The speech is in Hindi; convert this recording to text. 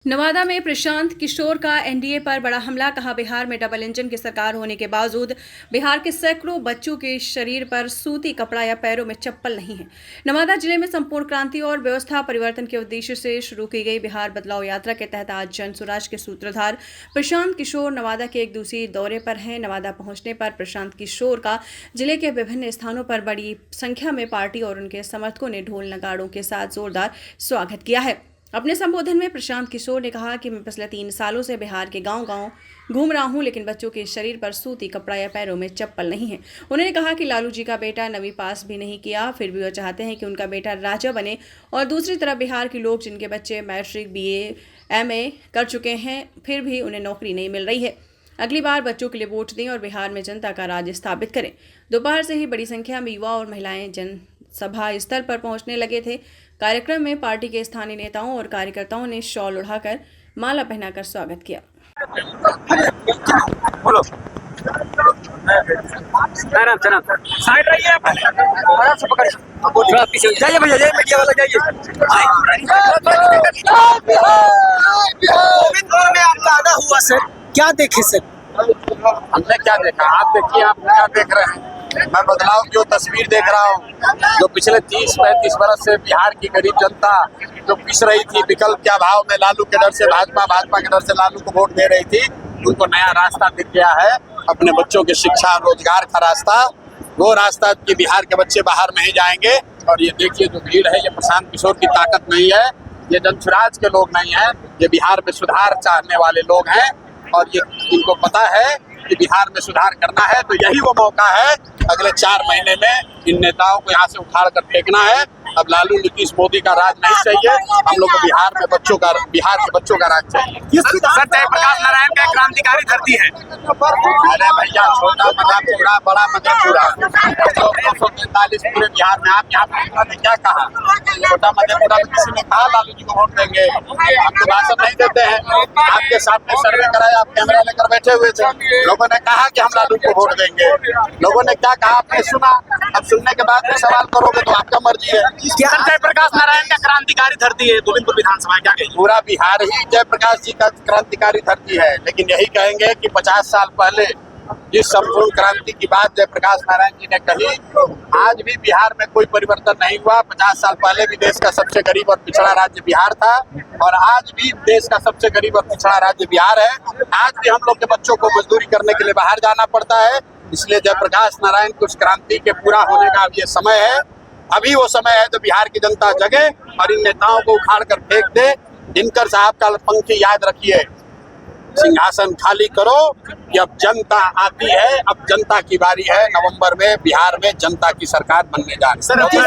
नवादा में प्रशांत किशोर का एनडीए पर बड़ा हमला। कहा, बिहार में डबल इंजन की सरकार होने के बावजूद बिहार के सैकड़ों बच्चों के शरीर पर सूती कपड़ा या पैरों में चप्पल नहीं है। नवादा जिले में संपूर्ण क्रांति और व्यवस्था परिवर्तन के उद्देश्य से शुरू की गई बिहार बदलाव यात्रा के तहत आज जन स्वराज के सूत्रधार प्रशांत किशोर नवादा के एक दूसरे दौरे पर हैं। नवादा पहुंचने पर प्रशांत किशोर का जिले के विभिन्न स्थानों पर बड़ी संख्या में पार्टी और उनके समर्थकों ने ढोल नगाड़ों के साथ जोरदार स्वागत किया है। अपने संबोधन में प्रशांत किशोर ने कहा कि मैं पिछले 3 सालों से बिहार के गांव-गांव घूम रहा हूं, लेकिन बच्चों के शरीर पर सूती कपड़ा या पैरों में चप्पल नहीं है। उन्होंने कहा कि लालू जी का बेटा 9वीं पास भी नहीं किया, फिर भी वह चाहते हैं कि उनका बेटा राजा बने। और दूसरी तरफ बिहार के लोग जिनके बच्चे मैट्रिक, बीए, एमए कर चुके हैं, फिर भी उन्हें नौकरी नहीं मिल रही है। अगली बार बच्चों के लिए वोट दें और बिहार में जनता का राज स्थापित करें। दोपहर से ही बड़ी संख्या में युवा और महिलाएं जनसभा स्थल पर पहुंचने लगे थे। कार्यक्रम में पार्टी के स्थानीय नेताओं और कार्यकर्ताओं ने शॉल उड़ाकर माला पहनाकर स्वागत किया। बोलो। साइड रहिए, आराम से पकड़िए। जाइए भैया, जाइए मीडिया वाला जाइए। गोविंदपुर में आपका आना हुआ सर, क्या देखे सर? हमने क्या देखा, आप देखिए, आप क्या देख रहे हैं? मैं बदलाव की तस्वीर देख रहा हूँ जो पिछले 30-35 बरस से बिहार की गरीब जनता जो पिस रही थी विकल्प के अभाव में, लालू के डर से भाजपा, भाजपा के डर से लालू को वोट दे रही थी, उनको नया रास्ता दिख गया है। अपने बच्चों के शिक्षा रोजगार का रास्ता, वो रास्ता कि बिहार के बच्चे बाहर नहीं जाएंगे। और ये देखिए जो भीड़ है, ये प्रशांत किशोर की ताकत नहीं है, ये जनसुराज के लोग नहीं है, ये बिहार में सुधार चाहने वाले लोग हैं। और ये इनको पता है कि बिहार में सुधार करना है, तो यही वो मौका है। अगले 4 महीने में इन नेताओं को यहाँ से उखाड़ कर फेंकना है। अब लालू, नीतीश, मोदी का राज नहीं चाहिए, हम लोग को बिहार के बच्चों का राज चाहिए। सर, जयप्रकाश नारायण का क्रांतिकारी धरती है। अरे भैया, छोटा मधेपुरा, बड़ा मधेपुरा, 243 पूरे बिहार में। आप यहाँ ने क्या कहा? छोटा मधेपुरा में किसी ने कहा लालू जी को वोट देंगे? हम तो भाषण नहीं देते हैं। आपके सामने सर्वे कराया, आप कैमरा लेकर बैठे हुए थे, लोगों ने कहा कि हम लालू को वोट देंगे। लोगों ने क्या कहा आपने सुना। अब सुनने के बाद में सवाल करोगे तो आपका मर्जी है। क्या जयप्रकाश नारायण का क्रांतिकारी धरती है गोविंदपुर विधानसभा? क्या कहेंगे? पूरा बिहार ही जयप्रकाश जी का क्रांतिकारी धरती है। लेकिन यही कहेंगे कि 50 साल पहले जिस संपूर्ण क्रांति की बात जयप्रकाश नारायण जी ने कही, आज भी बिहार में कोई परिवर्तन नहीं हुआ। 50 साल पहले भी देश का सबसे गरीब और पिछड़ा राज्य बिहार था, और आज भी देश का सबसे गरीब और पिछड़ा राज्य बिहार है। आज भी हम लोग के बच्चों को मजदूरी करने के लिए बाहर जाना पड़ता है। इसलिए जयप्रकाश नारायण की उस क्रांति के पूरा होने का अब ये समय है। अभी वो समय है तो बिहार की जनता जगे और इन नेताओं को उखाड़ कर फेंक दे। दिनकर साहब का पंक्ति याद रखिए, सिंहासन खाली करो कि अब जनता आती है। अब जनता की बारी है। नवंबर में बिहार में जनता की सरकार बनने जा रही है।